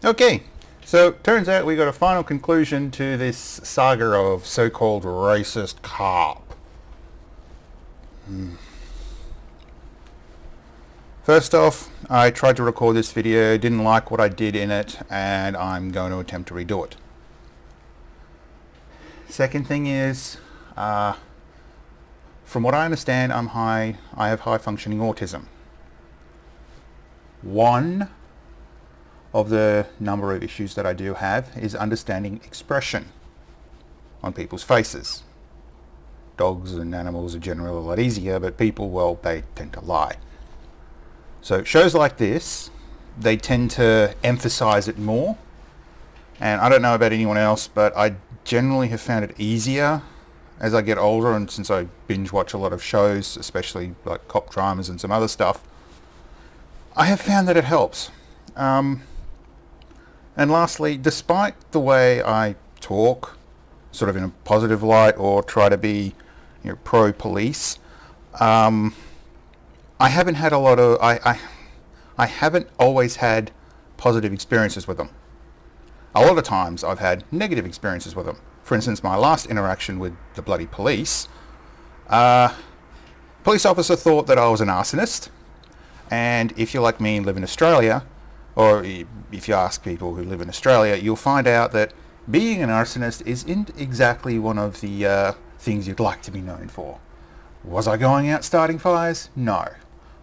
Okay, so turns out we got a final conclusion to this saga of so-called racist cop. First off, I tried to record this video, didn't like what I did in it, and I'm going to attempt to redo it. Second thing is, from what I understand, I have high functioning autism. One of the number of issues that I do have is understanding expression on people's faces. Dogs and animals are generally a lot easier, but people, well, they tend to lie. So shows like this, they tend to emphasize it more. And I don't know about anyone else, but I generally have found it easier as I get older, and since I binge watch a lot of shows, especially like cop dramas and some other stuff, I have found that it helps. And lastly, despite the way I talk, sort of in a positive light, or try to be, pro-police, I haven't had a lot of, I haven't always had positive experiences with them. A lot of times I've had negative experiences with them. For instance, my last interaction with the bloody police, police officer thought that I was an arsonist, and if you're like me and live in Australia, or if you ask people who live in Australia, you'll find out that being an arsonist isn't exactly one of the things you'd like to be known for. Was I going out starting fires? No.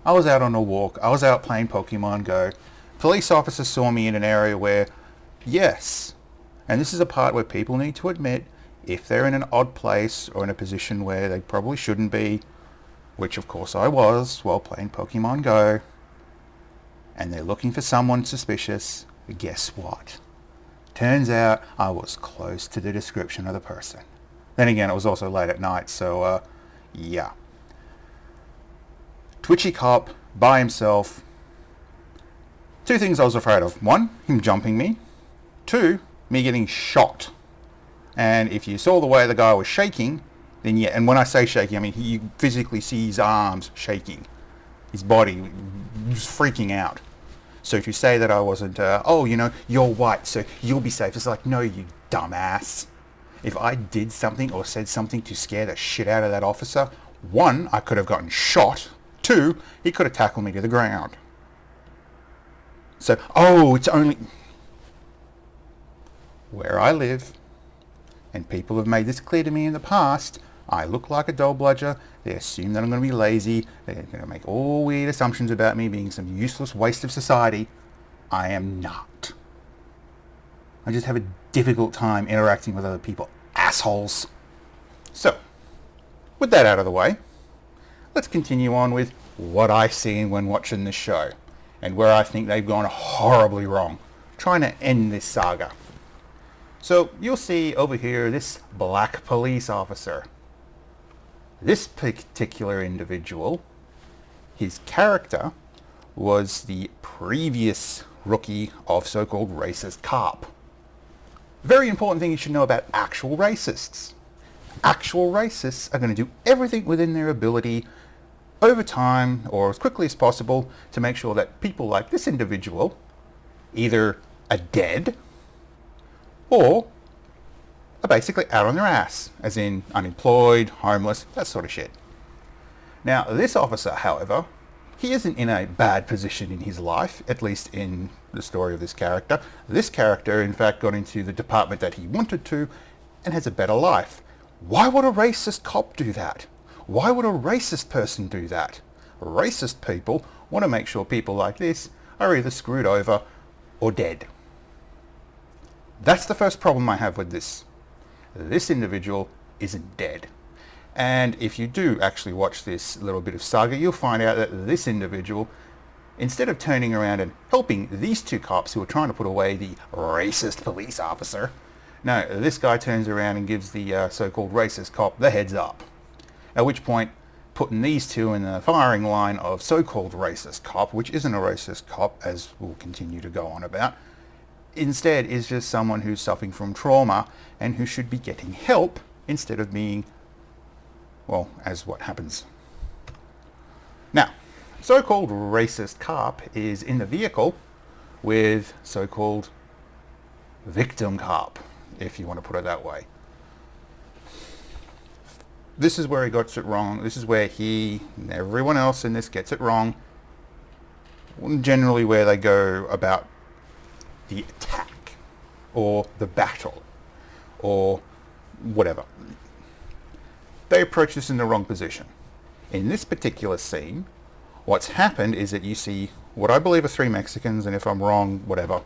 I was out on a walk. I was out playing Pokemon Go. Police officers saw me in an area where, yes, and this is a part where people need to admit, if they're in an odd place or in a position where they probably shouldn't be, which of course I was while playing Pokemon Go, and they're looking for someone suspicious, guess what? Turns out I was close to the description of the person. Then again, it was also late at night, so yeah. Twitchy cop, by himself. Two things I was afraid of. One, him jumping me. Two, me getting shot. And if you saw the way the guy was shaking, then yeah, and when I say shaking, I mean you physically see his arms shaking. His body was freaking out. So if you say that I wasn't, you're white, so you'll be safe. It's like, no, you dumbass. If I did something or said something to scare the shit out of that officer, one, I could have gotten shot. Two, he could have tackled me to the ground. So, it's only where I live, and people have made this clear to me in the past, I look like a doll bludger. They assume that I'm going to be lazy. They're going to make all weird assumptions about me being some useless waste of society. I am not. I just have a difficult time interacting with other people. Assholes. So, with that out of the way, let's continue on with what I see when watching this show, and where I think they've gone horribly wrong, trying to end this saga. So, you'll see over here this black police officer. This particular individual, his character, was the previous rookie of so-called racist cop. Very important thing you should know about actual racists. Actual racists are going to do everything within their ability over time, or as quickly as possible, to make sure that people like this individual either are dead or are basically out on their ass, as in unemployed, homeless, that sort of shit. Now, this officer, however, he isn't in a bad position in his life, at least in the story of this character. This character, in fact, got into the department that he wanted to and has a better life. Why would a racist cop do that? Why would a racist person do that? Racist people want to make sure people like this are either screwed over or dead. That's the first problem I have with this. This individual isn't dead. And if you do actually watch this little bit of saga, you'll find out that this individual, instead of turning around and helping these two cops who are trying to put away the racist police officer, no, this guy turns around and gives the so-called racist cop the heads up. At which point, putting these two in the firing line of so-called racist cop, which isn't a racist cop, as we'll continue to go on about, instead is just someone who's suffering from trauma and who should be getting help instead of being, well, as what happens. Now, so-called racist cop is in the vehicle with so-called victim cop, if you want to put it that way. This is where he gets it wrong. This is where he and everyone else in this gets it wrong. Generally where they go about the attack or the battle or whatever. They approach this in the wrong position. In this particular scene, what's happened is that you see what I believe are 3 Mexicans, and if I'm wrong, whatever,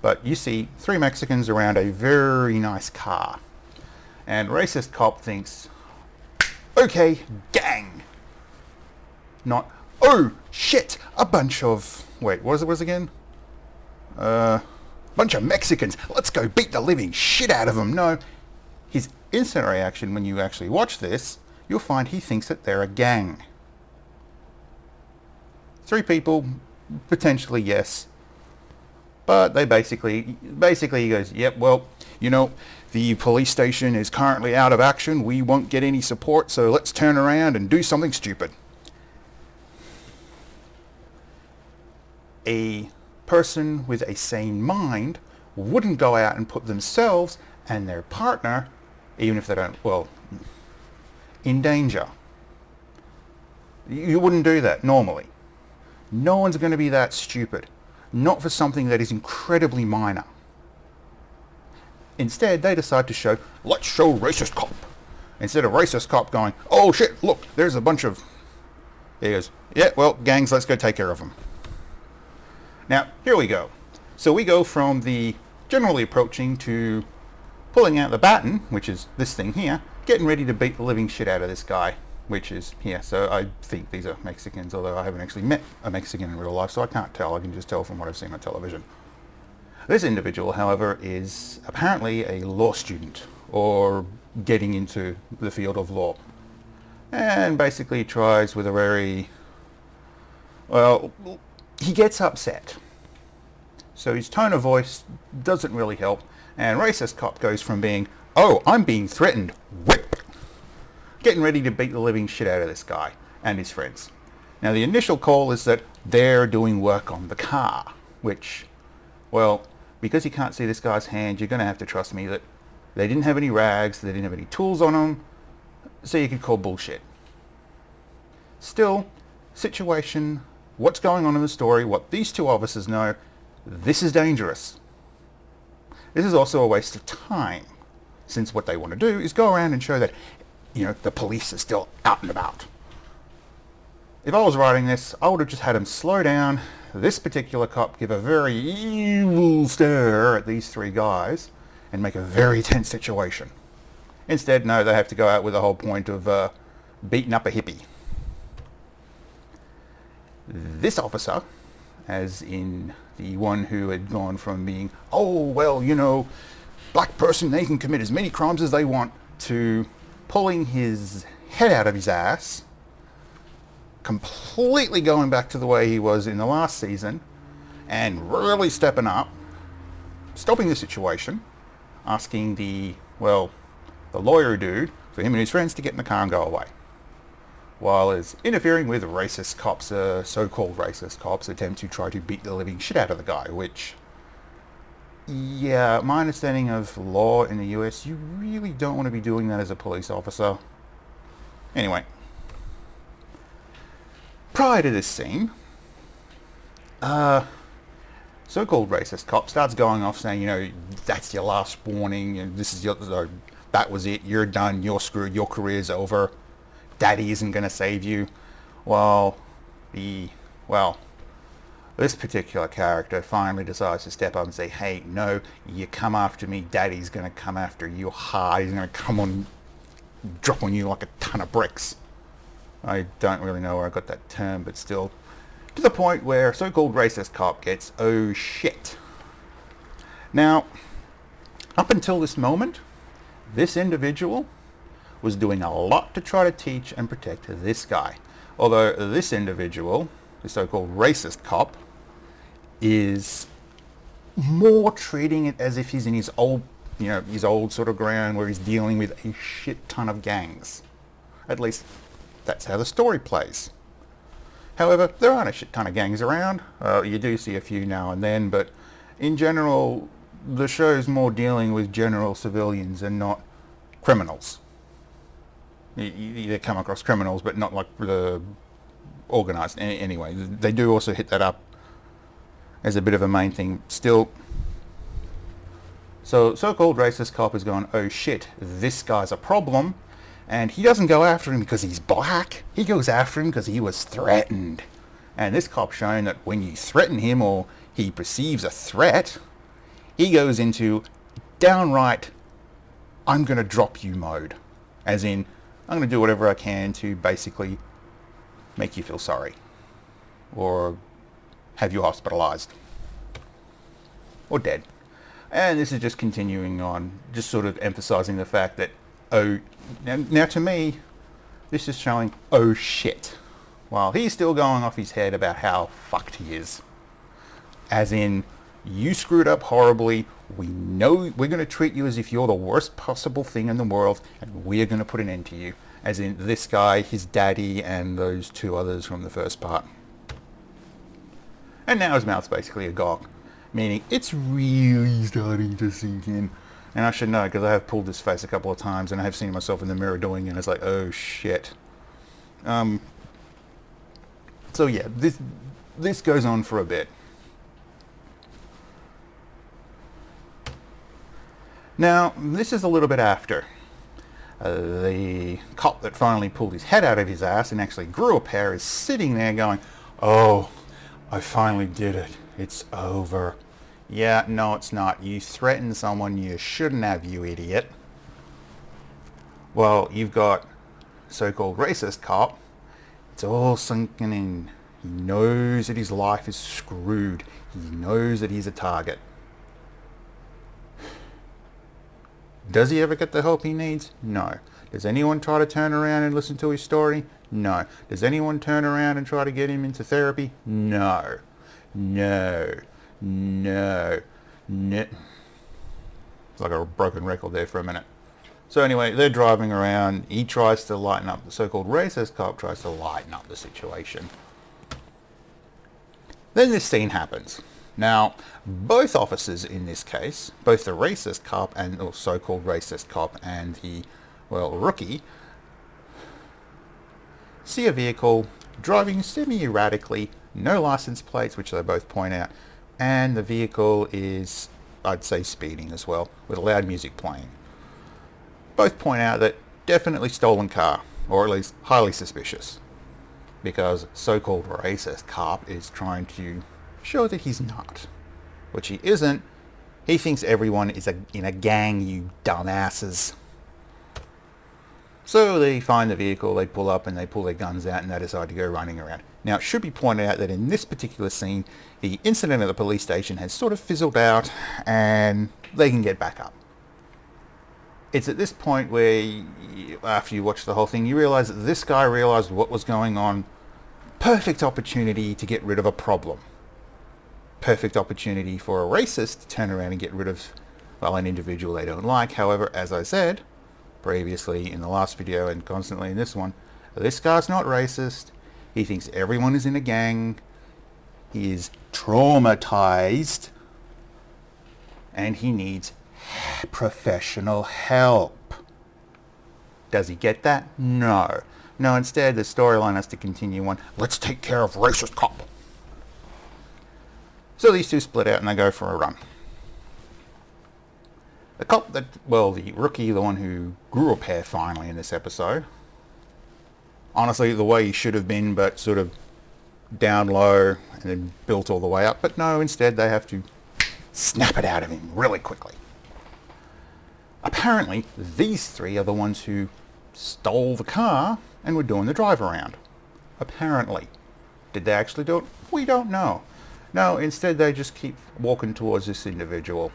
but you see 3 Mexicans around a very nice car. And racist cop thinks, okay, gang. Not, oh, shit, a bunch of, wait, what was it again? Bunch of Mexicans, let's go beat the living shit out of them. No, his instant reaction when you actually watch this, you'll find he thinks that they're a gang. 3 people, potentially yes. But they basically he goes, yep, well, you know, the police station is currently out of action. We won't get any support, so let's turn around and do something stupid. A person with a sane mind wouldn't go out and put themselves and their partner, even if they don't, well, in danger. You wouldn't do that normally. No one's going to be that stupid. Not for something that is incredibly minor. Instead, they decide to show, let's show racist cop. Instead of racist cop going, oh shit, look, there's a bunch of... He goes, yeah, well, gangs, let's go take care of them. Now, here we go. So we go from the generally approaching to pulling out the baton, which is this thing here, getting ready to beat the living shit out of this guy, which is here. So I think these are Mexicans, although I haven't actually met a Mexican in real life, so I can't tell. I can just tell from what I've seen on television. This individual, however, is apparently a law student, or getting into the field of law. And basically tries with a very... well, he gets upset. So his tone of voice doesn't really help, and racist cop goes from being, oh, I'm being threatened, whip, getting ready to beat the living shit out of this guy and his friends. Now the initial call is that they're doing work on the car, which, well, because you can't see this guy's hand, you're going to have to trust me that they didn't have any rags, they didn't have any tools on them, so you could call bullshit. Still, situation, what's going on in the story, what these 2 officers know, this is dangerous. This is also a waste of time, since what they want to do is go around and show that, you know, the police are still out and about. If I was writing this, I would have just had him slow down, this particular cop give a very evil stare at these 3 guys, and make a very tense situation. Instead, no, they have to go out with the whole point of beating up a hippie. This officer, as in the one who had gone from being, oh, well, you know, black person, they can commit as many crimes as they want, to pulling his head out of his ass, completely going back to the way he was in the last season, and really stepping up, stopping the situation, asking the lawyer dude for him and his friends to get in the car and go away. While is interfering with racist cops, so-called racist cops, attempt to try to beat the living shit out of the guy, which, yeah, my understanding of law in the US, you really don't want to be doing that as a police officer. Anyway, prior to this scene, so-called racist cop starts going off saying, you know, that's your last warning, and this is your, that was it, you're done, you're screwed, your career's over. Daddy isn't going to save you. While this particular character finally decides to step up and say, hey, no, you come after me, Daddy's going to come after you hard. He's going to come on, drop on you like a ton of bricks. I don't really know where I got that term, but still, to the point where so-called racist cop gets, oh shit. Now, up until this moment, this individual was doing a lot to try to teach and protect this guy. Although this individual, the so-called racist cop, is more treating it as if he's in his old, you know, his old sort of ground where he's dealing with a shit ton of gangs. At least that's how the story plays. However, there aren't a shit ton of gangs around. You do see a few now and then, but in general, the show's more dealing with general civilians and not criminals. You come across criminals, but not like the organised. Anyway, they do also hit that up as a bit of a main thing. Still, so-called racist cop is going, oh shit, this guy's a problem. And he doesn't go after him because he's black. He goes after him because he was threatened. And this cop's showing that when you threaten him or he perceives a threat, he goes into downright, I'm going to drop you mode. As in, I'm going to do whatever I can to basically make you feel sorry. Or have you hospitalized. Or dead. And this is just continuing on, just sort of emphasizing the fact that, oh, now to me, this is showing, oh shit. While he's still going off his head about how fucked he is. As in, you screwed up horribly, we know we're going to treat you as if you're the worst possible thing in the world, and we're going to put an end to you. As in, this guy, his daddy, and those two others from the first part. And now his mouth's basically agog. Meaning, it's really starting to sink in. And I should know, because I have pulled this face a couple of times, and I have seen myself in the mirror doing it, and it's like, oh shit. So yeah, this goes on for a bit. Now, this is a little bit after. The cop that finally pulled his head out of his ass and actually grew a pair is sitting there going, oh, I finally did it. It's over. Yeah, no, it's not. You threatened someone you shouldn't have, you idiot. Well, you've got so-called racist cop. It's all sinking in. He knows that his life is screwed. He knows that he's a target. Does he ever get the help he needs? No. Does anyone try to turn around and listen to his story? No. Does anyone turn around and try to get him into therapy? No. No. No. No. It's like a broken record there for a minute. So anyway, they're driving around. He tries to lighten up. The so-called racist cop tries to lighten up the situation. Then this scene happens. Now, both officers in this case, both the racist cop and or so-called racist cop and the, well, rookie, see a vehicle driving semi-erratically, no license plates, which they both point out, and the vehicle is, I'd say, speeding as well, with loud music playing. Both point out that definitely stolen car, or at least highly suspicious, because so-called racist cop is trying to show that he's not, which he isn't. He thinks everyone is in a gang, you dumbasses. So they find the vehicle, they pull up and they pull their guns out and they decide to go running around. Now it should be pointed out that in this particular scene, the incident at the police station has sort of fizzled out and they can get back up. It's at this point where, after you watch the whole thing, you realise that this guy realised what was going on. Perfect opportunity to get rid of a problem. Perfect opportunity for a racist to turn around and get rid of, well, an individual they don't like. However, as I said previously in the last video and constantly in this one, this guy's not racist. He thinks everyone is in a gang. He is traumatized and he needs professional help. Does he get that? No. No, instead the storyline has to continue on. Let's take care of racist cop. So these two split out and they go for a run. The cop that, well, the rookie, the one who grew a pair finally in this episode, honestly, the way he should have been, but sort of down low and then built all the way up. But no, instead they have to snap it out of him really quickly. Apparently, these three are the ones who stole the car and were doing the drive around. Apparently. Did they actually do it? We don't know. No, instead they just keep walking towards this individual.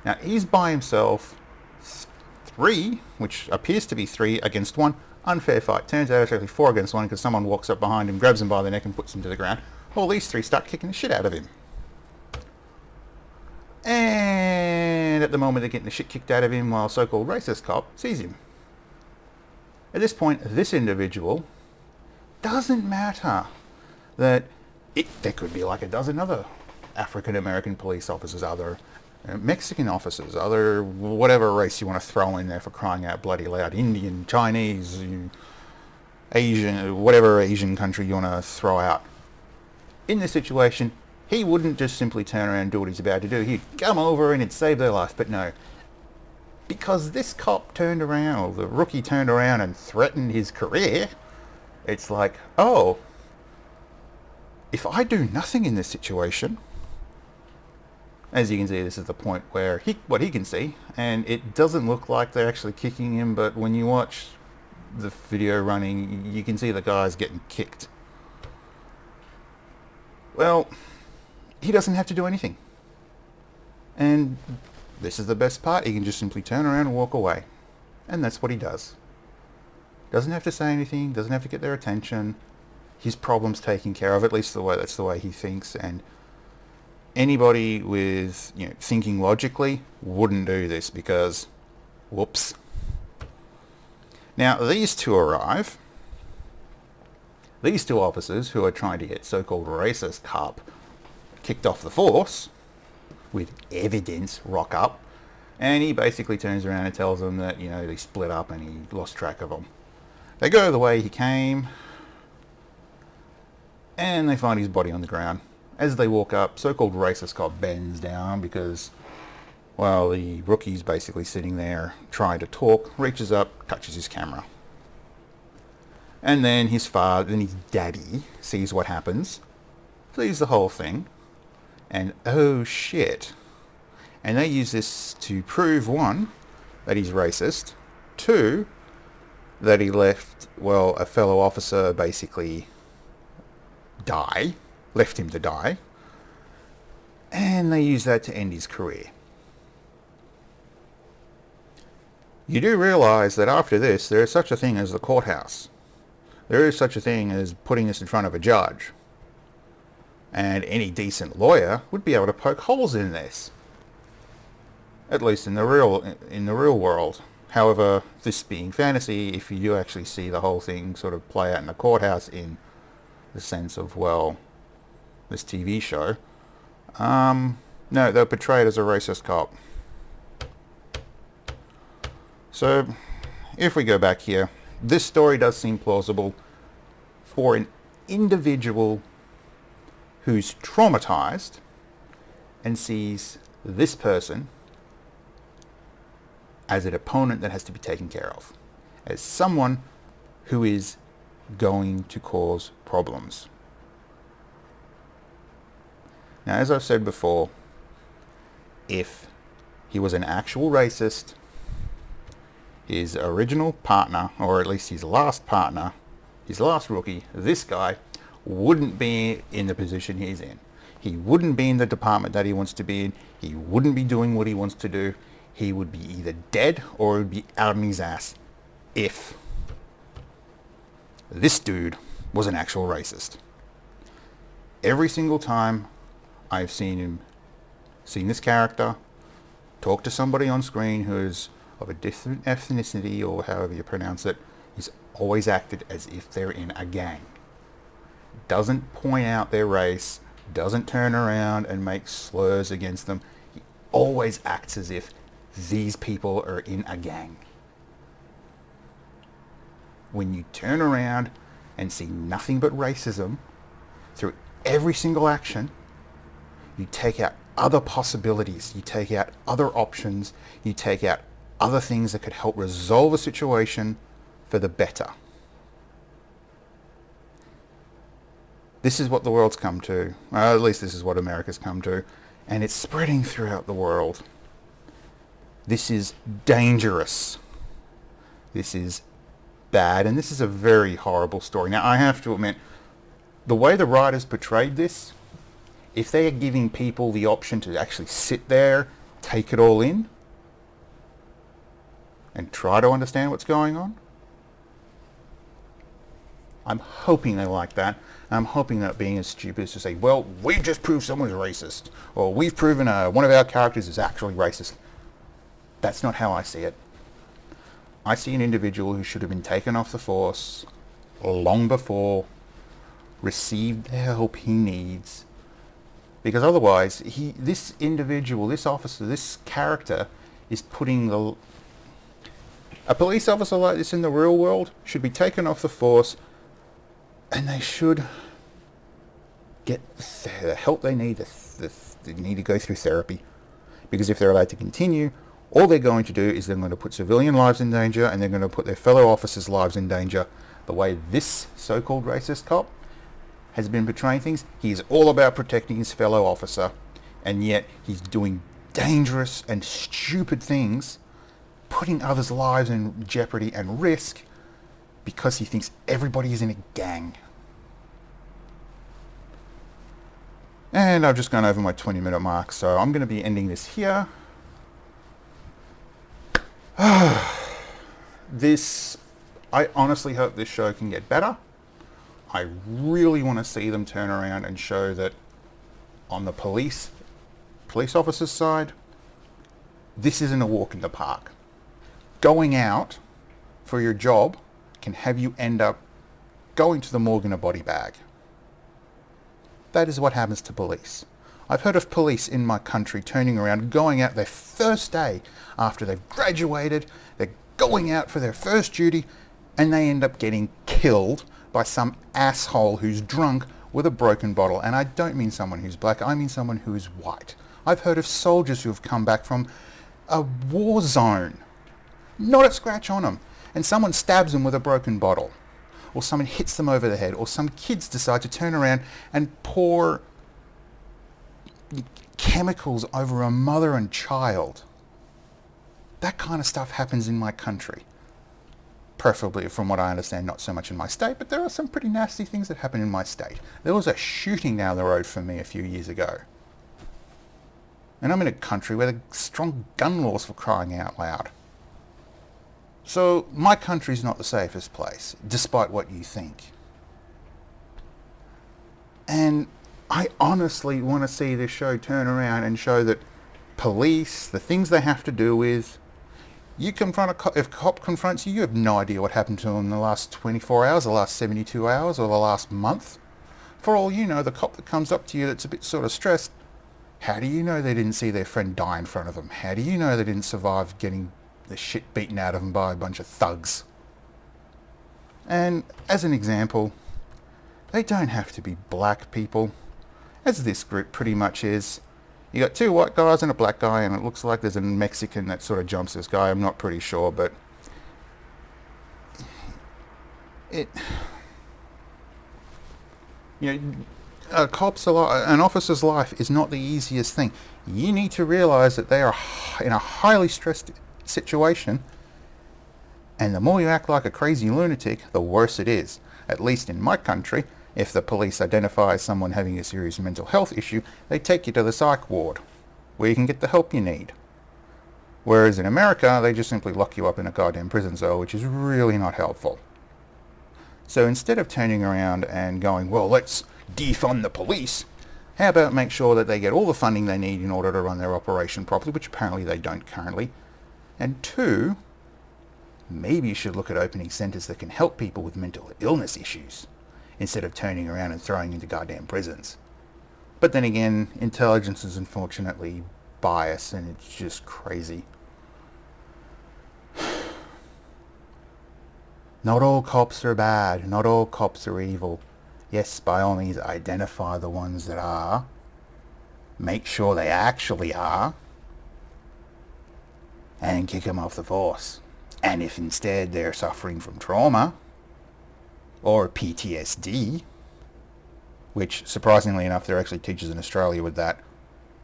Now, he's by himself. Three, which appears to be 3 against 1. Unfair fight. Turns out it's actually 4 against 1 because someone walks up behind him, grabs him by the neck and puts him to the ground. Well, these 3 start kicking the shit out of him. And at the moment they're getting the shit kicked out of him while so-called racist cop sees him. At this point, this individual, doesn't matter that there could be like a dozen other African American police officers, other Mexican officers, other whatever race you want to throw in there for crying out bloody loud, Indian, Chinese, Asian, whatever Asian country you want to throw out. In this situation, he wouldn't just simply turn around and do what he's about to do. He'd come over and he'd save their life. But no, because this cop turned around, or the rookie turned around and threatened his career, it's like, oh, if I do nothing in this situation, as you can see, this is the point where what he can see, and it doesn't look like they're actually kicking him, but when you watch the video running, you can see the guy's getting kicked. Well, he doesn't have to do anything. And this is the best part. He can just simply turn around and walk away. And that's what he does. Doesn't have to say anything, doesn't have to get their attention. His problem's taken care of, at least that's the way he thinks. And anybody with, thinking logically wouldn't do this because, whoops. Now, these two arrive. These two officers who are trying to get so-called racist cop kicked off the force with evidence rock up, and he basically turns around and tells them that, they split up and he lost track of them. They go the way he came, and they find his body on the ground. As they walk up, so-called racist cop bends down because, well, the rookie's basically sitting there trying to talk, reaches up, touches his camera. And then his daddy sees what happens, sees the whole thing, and oh shit. And they use this to prove, one, that he's racist, two, that he left, a fellow officer basically left him to die, and they use that to end his career. You do realise that after this, there is such a thing as the courthouse. There is such a thing as putting this in front of a judge. And any decent lawyer would be able to poke holes in this. At least in the real world. However, this being fantasy, if you do actually see the whole thing sort of play out in the courthouse in the sense of, this TV show, no, they're portrayed as a racist cop. So, if we go back here, this story does seem plausible for an individual who's traumatized and sees this person as an opponent that has to be taken care of, as someone who is going to cause problems. Now, as I've said before, if he was an actual racist, his original partner, or at least his last partner, his last rookie, this guy, wouldn't be in the position he's in. He wouldn't be in the department that he wants to be in. He wouldn't be doing what he wants to do. He would be either dead or would be out on his ass if this dude was an actual racist. Every single time I've seen this character talk to somebody on screen who's of a different ethnicity, or however you pronounce it, he's always acted as if they're in a gang. Doesn't point out their race, doesn't turn around and make slurs against them. He always acts as if these people are in a gang. When you turn around and see nothing but racism through every single action, you take out other possibilities, you take out other options, you take out other things that could help resolve a situation for the better. This is what the world's come to. At least this is what America's come to. And it's spreading throughout the world. This is dangerous. This is bad. And this is a very horrible story. Now, I have to admit, the way the writers portrayed this, if they are giving people the option to actually sit there, take it all in, and try to understand what's going on, I'm hoping they like that. I'm hoping that being as stupid as to say, well, we've just proved someone's racist, or we've proven one of our characters is actually racist. That's not how I see it. I see an individual who should have been taken off the force long before, received the help he needs, Because otherwise, this individual, this officer, this character is putting a police officer like this in the real world should be taken off the force, and they should get the help they need. They need to go through therapy, because if they're allowed to continue, all they're going to do is they're going to put civilian lives in danger, and they're going to put their fellow officers' lives in danger. The way this so-called racist cop has been portraying things, he's all about protecting his fellow officer, and yet he's doing dangerous and stupid things, putting others' lives in jeopardy and risk because he thinks everybody is in a gang. And I've just gone over my 20-minute mark, so I'm going to be ending this here. I honestly hope this show can get better. I really want to see them turn around and show that on the police officers' side, this isn't a walk in the park. Going out for your job can have you end up going to the morgue in a body bag. That is what happens to police. I've heard of police in my country turning around, going out their first day after they've graduated, they're going out for their first duty, and they end up getting killed by some asshole who's drunk with a broken bottle. And I don't mean someone who's black, I mean someone who is white. I've heard of soldiers who have come back from a war zone, not a scratch on them, and someone stabs them with a broken bottle, or someone hits them over the head, or some kids decide to turn around and pour chemicals over a mother and child. That kind of stuff happens in my country. Preferably, from what I understand, not so much in my state, but there are some pretty nasty things that happen in my state. There was a shooting down the road from me a few years ago. And I'm in a country where there are strong gun laws, for crying out loud. So my country's not the safest place, despite what you think. And I honestly want to see this show turn around and show that police, the things they have to do with, you confront a cop, if a cop confronts you, you have no idea what happened to him in the last 24 hours, the last 72 hours, or the last month. For all you know, the cop that comes up to you that's a bit sort of stressed, how do you know they didn't see their friend die in front of them? How do you know they didn't survive getting the shit beaten out of them by a bunch of thugs? And as an example, they don't have to be black people, as this group pretty much is. You got two white guys and a black guy, and it looks like there's a Mexican that sort of jumps this guy. I'm not pretty sure, but an officer's life is not the easiest thing. You need to realize that they are in a highly stressed situation, and the more you act like a crazy lunatic, the worse it is. At least in my country, if the police identify someone having a serious mental health issue, they take you to the psych ward, where you can get the help you need. Whereas in America, they just simply lock you up in a goddamn prison cell, which is really not helpful. So instead of turning around and going, well, let's defund the police, how about make sure that they get all the funding they need in order to run their operation properly, which apparently they don't currently. And two, maybe you should look at opening centres that can help people with mental illness issues, instead of turning around and throwing into goddamn prisons. But then again, intelligence is unfortunately biased, and it's just crazy. Not all cops are bad, not all cops are evil. Yes, by all means, identify the ones that are. Make sure they actually are. And kick them off the force. And if instead they're suffering from trauma, or PTSD, which surprisingly enough there are actually teachers in Australia with that,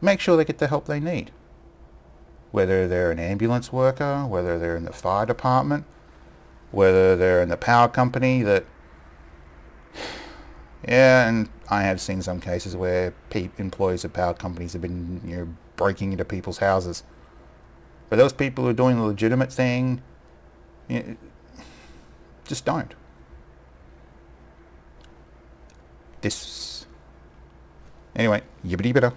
make sure they get the help they need. Whether they're an ambulance worker, whether they're in the fire department, whether they're in the power company that... Yeah, and I have seen some cases where employees of power companies have been breaking into people's houses. But those people who are doing the legitimate thing, just don't. Anyway, yibbity bitter.